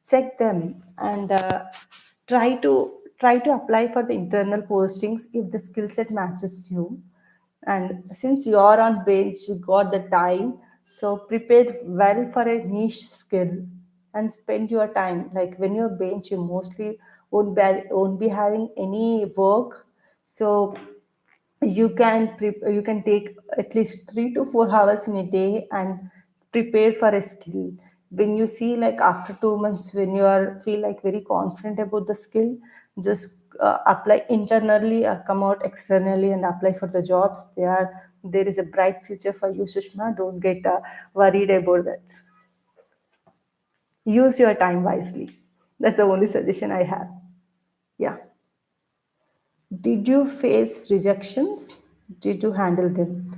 [SPEAKER 1] Check them and try to apply for the internal postings if the skill set matches you. And since you are on bench, you got the time, so prepare well for a niche skill and spend your time. Like when you're bench, you mostly won't be having any work, so you can take at least 3 to 4 hours in a day and prepare for a skill. When you see like after 2 months, when you are feel like very confident about the skill, just apply internally or come out externally and apply for the jobs. There is a bright future for you, Sushma. Don't get worried about that. Use your time wisely. That's the only suggestion I have. Yeah. Did you face rejections? Did you handle them?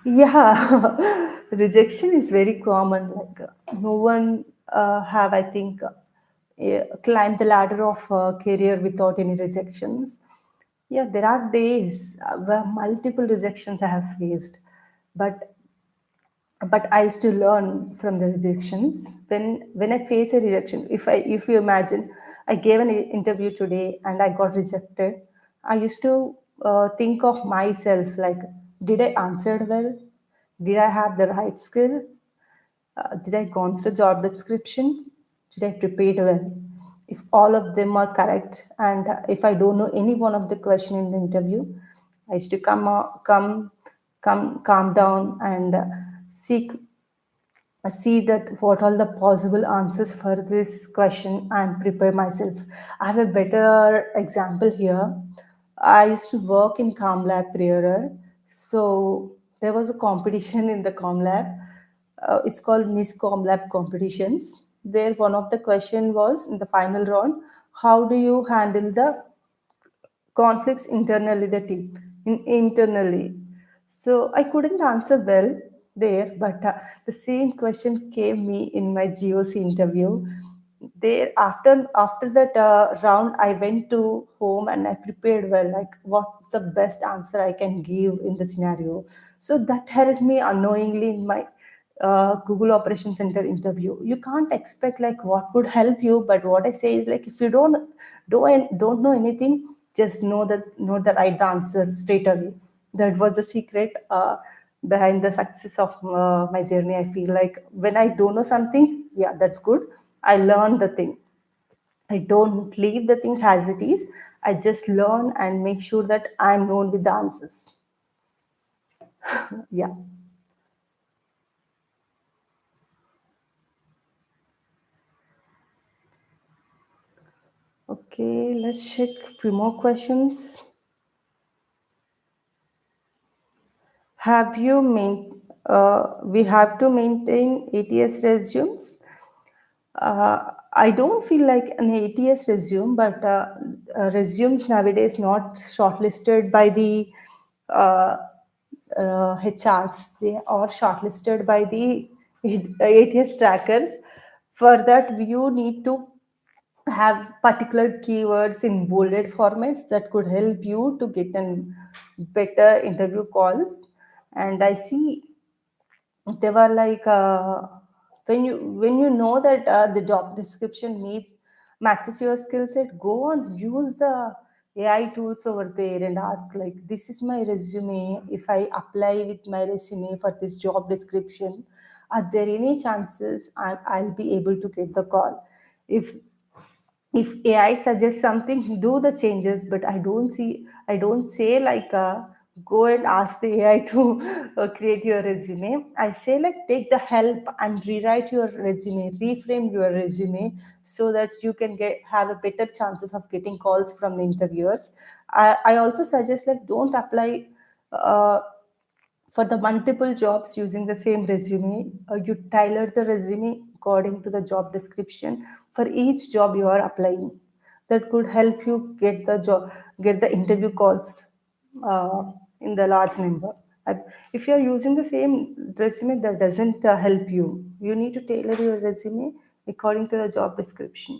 [SPEAKER 1] Yeah, rejection is very common. Like no one have, I think, climbed the ladder of career without any rejections. Yeah, there are days where multiple rejections I have faced, but I used to learn from the rejections. When I face a rejection, if you imagine, I gave an interview today and I got rejected, I used to think of myself like, did I answer well? Did I have the right skill? Did I gone through the job description? Did I prepared well? If all of them are correct, and if I don't know any one of the question in the interview, I used to calm down and seek see that what are the possible answers for this question and prepare myself. I have a better example here. I used to work in ComLab prior, so there was a competition in the ComLab. It's called Miss ComLab competitions. There, one of the question was in the final round: how do you handle the conflicts internally internally? So I couldn't answer well there, but the same question came me in my GOC interview. There, after that round, I went to home and I prepared well, like what the best answer I can give in the scenario. So that helped me unknowingly in my Google Operation Center interview. You can't expect like what could help you, but what I say is like if you don't know anything, just know the right answer straight away. That was the secret behind the success of my journey. I feel like when I don't know something, yeah, that's good. I learned the thing I don't leave the thing as it is. I just learn and make sure that I'm known with the answers. Yeah. Okay, let's check a few more questions. Have you main? We have to maintain ATS resumes. I don't feel like an ATS resume, but resumes nowadays not shortlisted by the uh, HRs. They are shortlisted by the ATS trackers. For that, you need to have particular keywords in bolded formats that could help you to get an better interview calls. And I see they were like when you know that the job description meets matches your skill set, go on use the AI tools over there and ask like, this is my resume. If I apply with my resume for this job description, are there any chances I'll be able to get the call? If AI suggests something, do the changes. But I don't say like go and ask the AI to create your resume. I say like take the help and rewrite your resume, reframe your resume so that you can get have a better chances of getting calls from the interviewers. I also suggest like don't apply. For the multiple jobs using the same resume, you tailor the resume according to the job description for each job you are applying. That could help you get the interview calls uh, in the large number. Uh, if you are using the same resume, that doesn't help you. You need to tailor your resume according to the job description.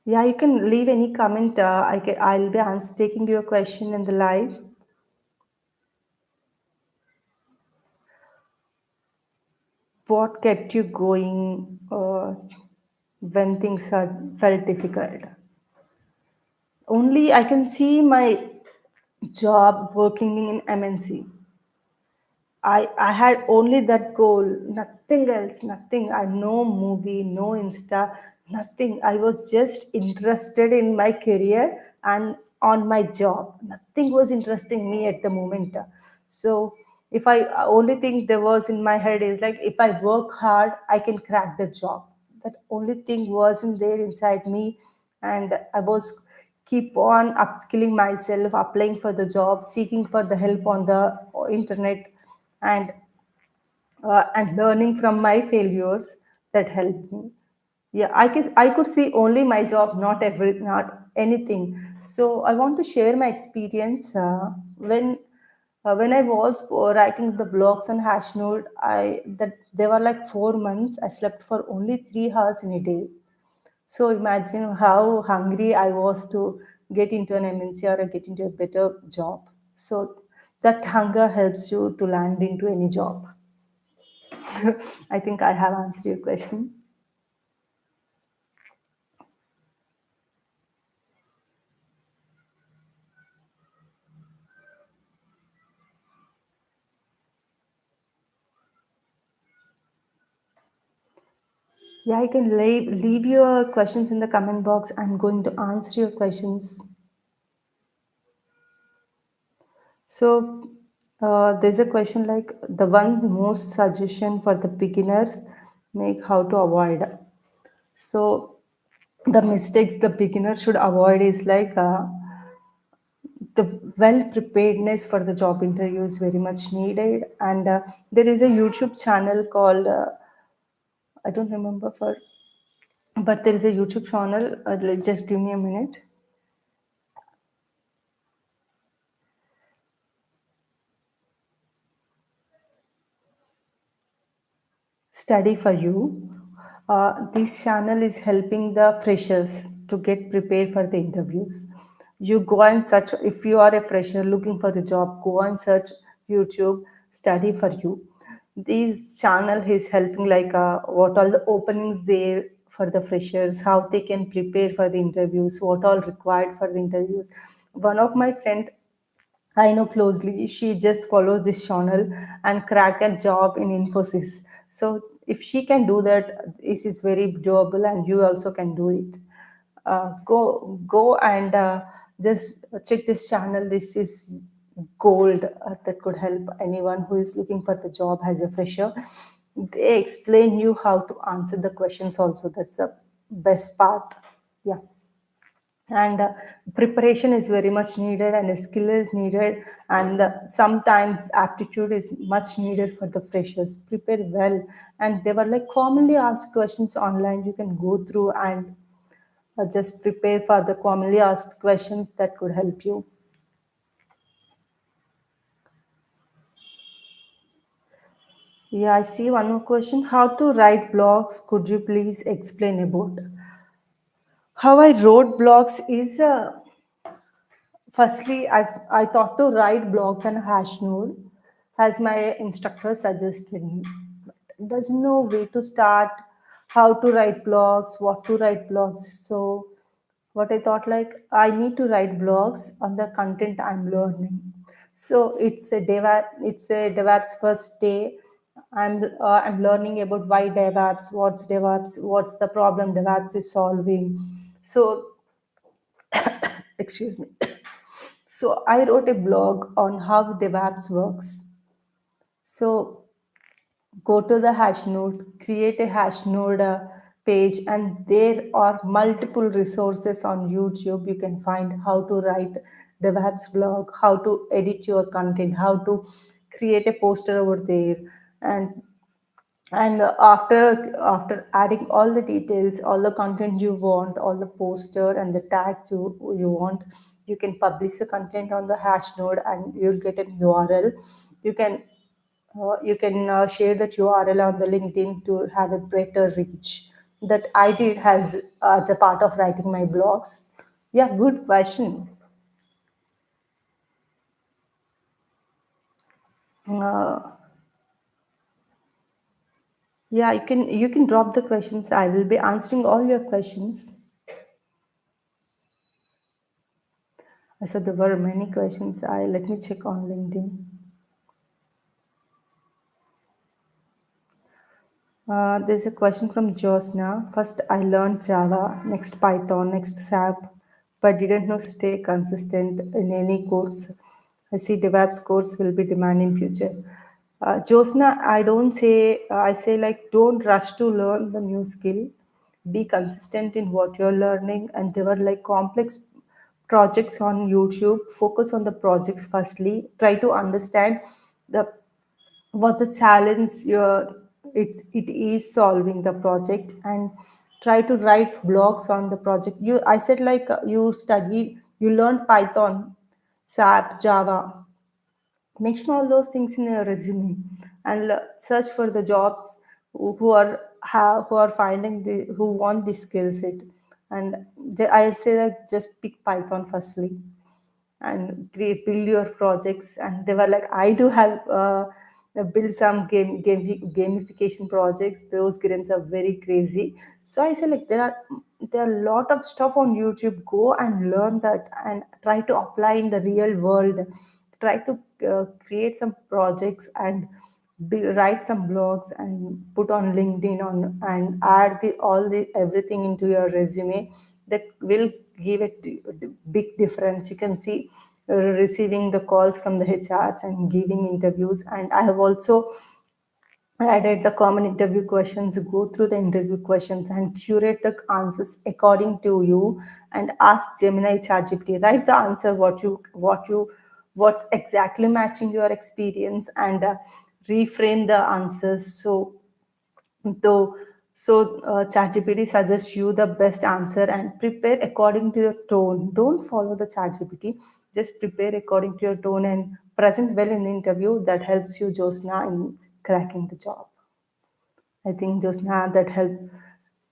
[SPEAKER 1] Yeah, you can leave any comment. I'll be taking your question in the live. What kept you going when things are felt difficult? Only I can see my job working in MNC. I had only that goal, nothing else, nothing. I no movie, no Insta, nothing. I was just interested in my career and on my job. Nothing was interesting me at the moment. So if I only thing there was in my head is like if I work hard, I can crack the job. That only thing wasn't there inside me, and I was keep on upskilling myself, applying for the job, seeking for the help on the internet, and and learning from my failures that helped me. Yeah, I could see only my job, not anything. So I want to share my experience when I was writing the blogs on Hashnode. I that There were like 4 months. I slept for only 3 hours in a day. So imagine how hungry I was to get into an MNC or get into a better job. So that hunger helps you to land into any job. I think I have answered your question. Yeah, you can leave your questions in the comment box. I'm going to answer your questions. So, there's a question like the one most suggestion for the beginners make how to avoid. So, the mistakes the beginner should avoid is like the well preparedness for the job interview is very much needed. And there is a YouTube channel called I don't remember for, but there is a YouTube channel. Just give me a minute. Study for you. This channel is helping the freshers to get prepared for the interviews. You go and search, if you are a fresher looking for the job, go and search YouTube, study for you. This channel is helping like what all the openings there for the freshers, how they can prepare for the interviews, what all required for the interviews. One of my friend I know closely, she just follows this channel and crack a job in Infosys. So if she can do that, this is very doable, and you also can do it. Go and just check this channel. This is gold that could help anyone who is looking for the job as a fresher. They explain you how to answer the questions also. That's the best part. Yeah. And preparation is very much needed, and a skill is needed, and sometimes aptitude is much needed for the freshers. Prepare well, and they were like commonly asked questions online. You can go through and just prepare for the commonly asked questions that could help you. Yeah, I see one more question. How to write blogs? Could you please explain about how I wrote blogs? Is firstly, I thought to write blogs on Hashnode as my instructor suggested me. But there's no way to start how to write blogs, what to write blogs. So what I thought, like, I need to write blogs on the content I'm learning. So it's a DevOps first day. I'm learning about why DevOps, what's the problem DevOps is solving. So excuse me. So I wrote a blog on how DevOps works. So go to the hash node, create a hash node page, and there are multiple resources on YouTube. You can find how to write DevOps blog, how to edit your content, how to create a poster over there, and after adding all the details, all the content you want, all the poster and the tags you want, you can publish the content on the hash node, and you'll get an URL. You can share that URL on the LinkedIn to have a better reach. That I did as a part of writing my blogs. Yeah, good question. uh, yeah, you can drop the questions. I will be answering all your questions. I said there were many questions. I Let me check on LinkedIn. There's a question from Josna. First, I learned Java, next Python, next SAP, but didn't know stay consistent in any course. I see DevOps course will be demand in future. Josna, I don't say, I say like don't rush to learn the new skill. Be consistent in what you're learning, and there were like complex projects on YouTube. Focus on the projects firstly. Try to understand the what's the challenge it is solving the project, and try to write blogs on the project. I said like you learned Python, SAP, Java. Mention all those things in your resume, and search for the jobs who are finding the who want this skill set. And I'll say that just pick Python firstly, and build your projects. And they were like, I do have build some gamification projects. Those games are very crazy. So I say like there are a lot of stuff on YouTube. Go and learn that, and try to apply in the real world. Try to create some projects, and write some blogs and put on LinkedIn on, and add all the everything into your resume. That will give it big difference. You can see receiving the calls from the HRs and giving interviews. And I have also added the common interview questions. Go through the interview questions and curate the answers according to you, and ask Gemini, ChatGPT, write the answer what's exactly matching your experience, and reframe the answers. Though ChatGPT suggests you the best answer, and prepare according to your tone. Don't follow the ChatGPT. Just prepare according to your tone and present well in the interview. That helps you, Josna, in cracking the job. I think, Josna, that helped.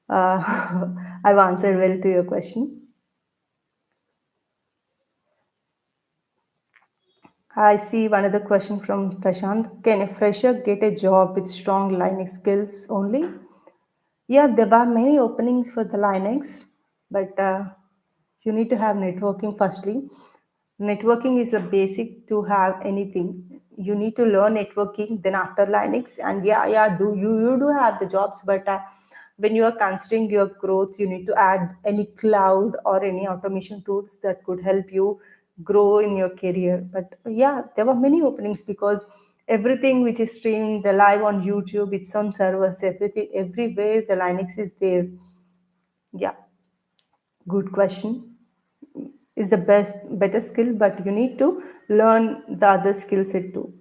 [SPEAKER 1] I've answered well to your question. I see one other question from Prashant. Can a fresher get a job with strong Linux skills only? Yeah, there are many openings for the Linux, but you need to have networking firstly. Networking is the basic to have anything. You need to learn networking, then after Linux, and yeah, you do have the jobs, but when you are considering your growth, you need to add any cloud or any automation tools that could help you grow in your career. But yeah, there were many openings because everything which is streaming the live on YouTube, it's on servers, everything, everywhere the Linux is there. Yeah, good question. Is the best better skill, but you need to learn the other skill set too.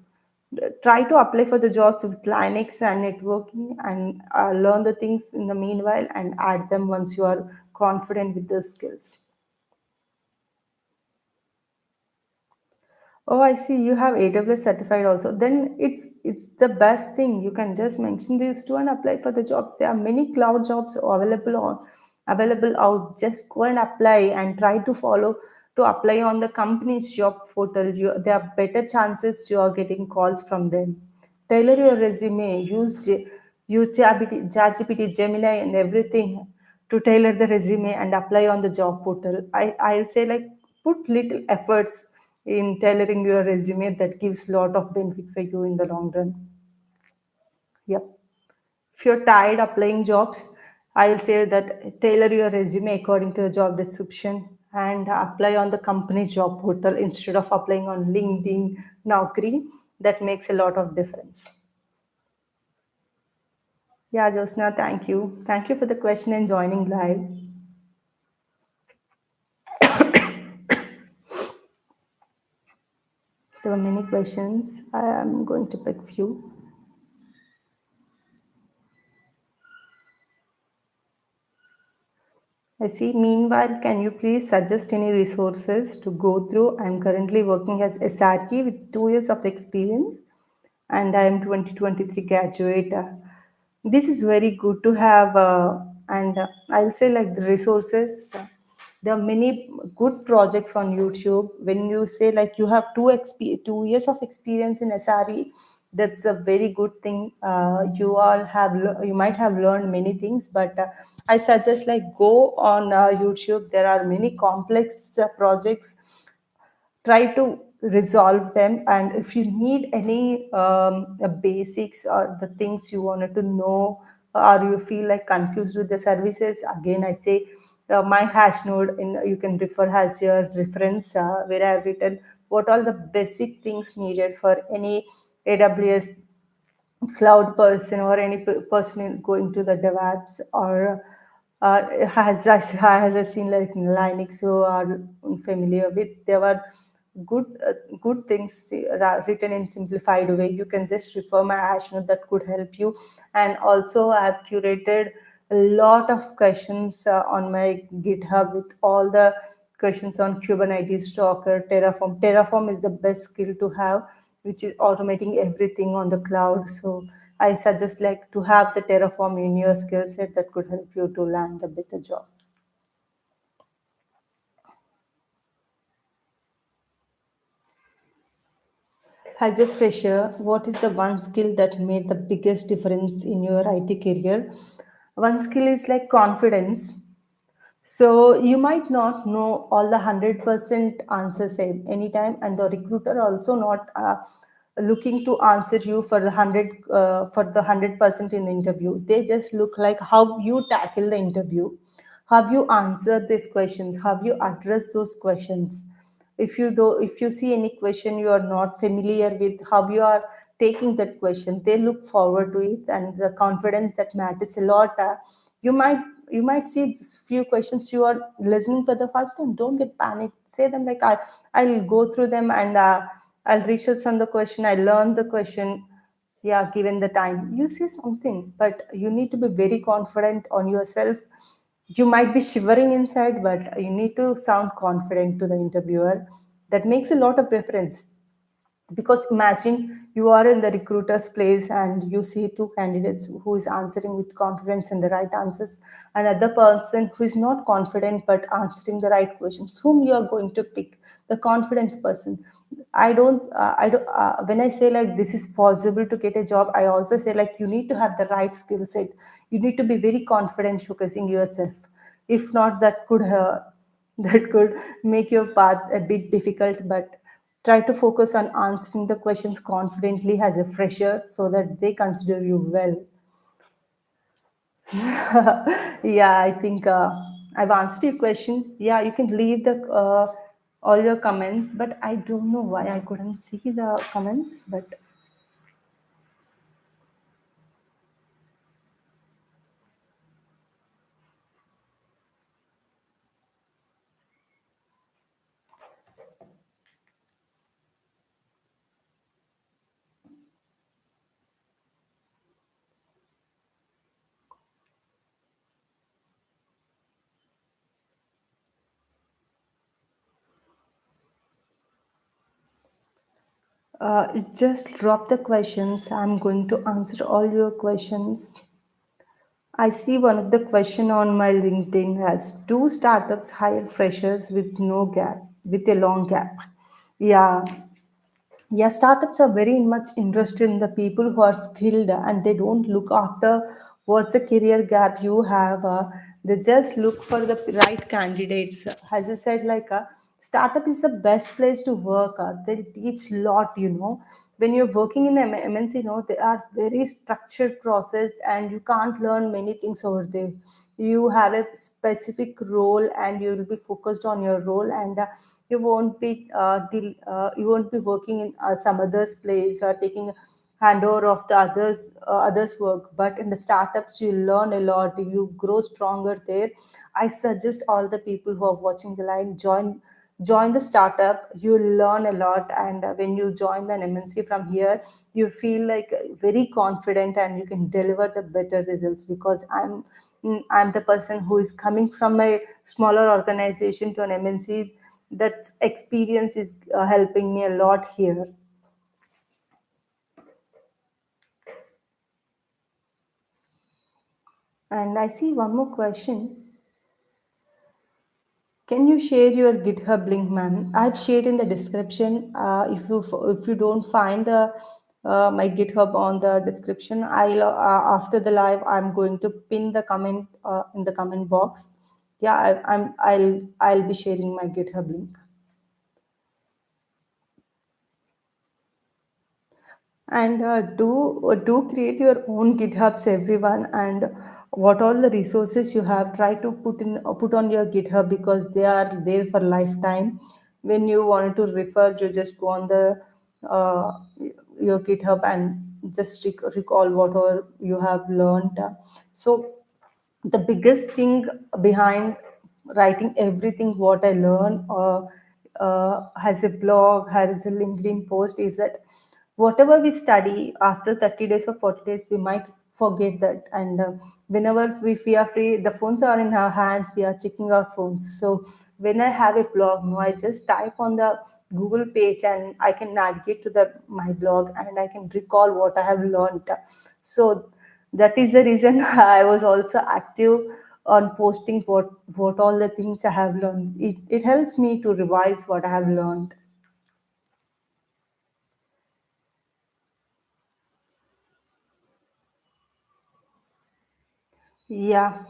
[SPEAKER 1] Try to apply for the jobs with Linux and networking, and learn the things in the meanwhile and add them once you are confident with those skills. Oh, I see. You have AWS certified also. Then it's the best thing. You can just mention these two and apply for the jobs. There are many cloud jobs available out. Just go and apply and try to follow to apply on the company's job portal. There are better chances you are getting calls from them. Tailor your resume. Use ChatGPT, Gemini, and everything to tailor the resume and apply on the job portal. I'll say like put little efforts in tailoring your resume that gives lot of benefit for you in the long run. Yep. If you're tired applying jobs, I'll say that tailor your resume according to the job description and apply on the company's job portal instead of applying on LinkedIn, Naukri. That makes a lot of difference. Yeah, Josna, thank you. Thank you for the question and joining live. There were many questions. I am going to pick few. I see. Meanwhile, can you please suggest any resources to go through? I'm currently working as SRE with 2 years of experience, and I am 2023 graduate. This is very good to have, and I'll say like the resources. There are many good projects on YouTube. When you say like you have 2 years of experience in SRE, that's a very good thing. You might have learned many things, but I suggest like go on YouTube. There are many complex projects, try to resolve them, and if you need any basics or the things you wanted to know, or you feel like confused with the services, again I say my hash node in you can refer as your reference, where I have written what all the basic things needed for any AWS cloud person or any person going to the DevOps, or has I seen like in Linux who are familiar with. There were good good things written in simplified way. You can just refer my hash note that could help you. And also I have curated a lot of questions on my GitHub with all the questions on Kubernetes, Docker, Terraform. Terraform is the best skill to have, which is automating everything on the cloud. So I suggest like to have the Terraform in your skill set that could help you to land a better job. As a fresher, what is the one skill that made the biggest difference in your IT career? One skill is like confidence. So you might not know all the 100% answers anytime, and the recruiter also not looking to answer you for the 100% in the interview. They just look like how you tackle the interview, how you answer these questions, how you address those questions. If you see any question you are not familiar with, how you are taking that question, they look forward to it, and the confidence that matters a lot. You might you might see just few questions you are listening for the first time. Don't get panicked, say them like I'll go through them, and I'll research on the question, I learn the question. Yeah, given the time you say something, but you need to be very confident on yourself. You might be shivering inside, but you need to sound confident to the interviewer. That makes a lot of difference. Because imagine you are in the recruiter's place and you see two candidates who is answering with confidence and the right answers, another person who is not confident but answering the right questions. Whom you are going to pick? The confident person. I don't when I say like this is possible to get a job, I also say like you need to have the right skill set. You need to be very confident showcasing yourself. If not, that could that could make your path a bit difficult. But try to focus on answering the questions confidently as a fresher so that they consider you well. Yeah, I think I've answered your question. Yeah, you can leave the all your comments, but I don't know why I couldn't see the comments. But just drop the questions. I'm going to answer all your questions. I see one of the question on my LinkedIn has do startups hire freshers with no gap, with a long gap? Yeah, yeah, startups are very much interested in the people who are skilled and they don't look after what's the career gap you have. They just look for the right candidates. As I said, like startup is the best place to work. They teach lot, you know. When you're working in MNC, you know, they are very structured process and you can't learn many things over there. You have a specific role and you will be focused on your role, and you won't be working in some other's place or taking handover of the others work. But in the startups you learn a lot, you grow stronger there. I suggest all the people who are watching the line, join the startup. You learn a lot, and when you join the MNC from here, you feel like very confident and you can deliver the better results. Because I'm the person who is coming from a smaller organization to an MNC. That experience is helping me a lot here. And I see one more question. Can you share your GitHub link, ma'am? I've shared in the description. If you don't find the my GitHub on the description, I'll after the live I'm going to pin the comment in the comment box. Yeah, I'll be sharing my GitHub link. And do create your own GitHubs, everyone. And what all the resources you have, try to put on your GitHub, because they are there for lifetime. When you want to refer, you just go on the uh, your GitHub and just recall whatever you have learned. So the biggest thing behind writing everything what I learn, has a blog, has a LinkedIn post, is that whatever we study after 30 days or 40 days, we might forget that. And whenever we are free, the phones are in our hands, we are checking our phones. So when I have a blog, no, I just type on the Google page and I can navigate to the my blog and I can recall what I have learned. So that is the reason I was also active on posting what all the things I have learned. It helps me to revise what I have learned. Yeah,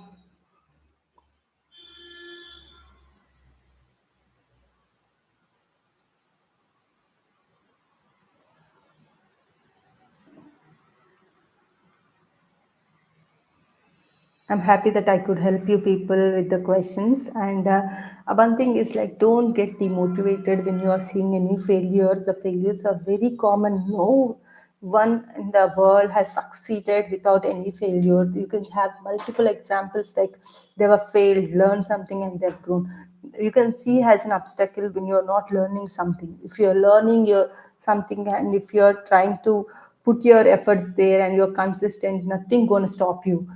[SPEAKER 1] I'm happy that I could help you people with the questions. And one thing is like, don't get demotivated when you are seeing any failures. The failures are very common. No one in the world has succeeded without any failure. You can have multiple examples like they were failed, learned something, and they've grown. You can see as an obstacle when you're not learning something. If you're learning your something, and if you're trying to put your efforts there and you're consistent, nothing gonna stop you.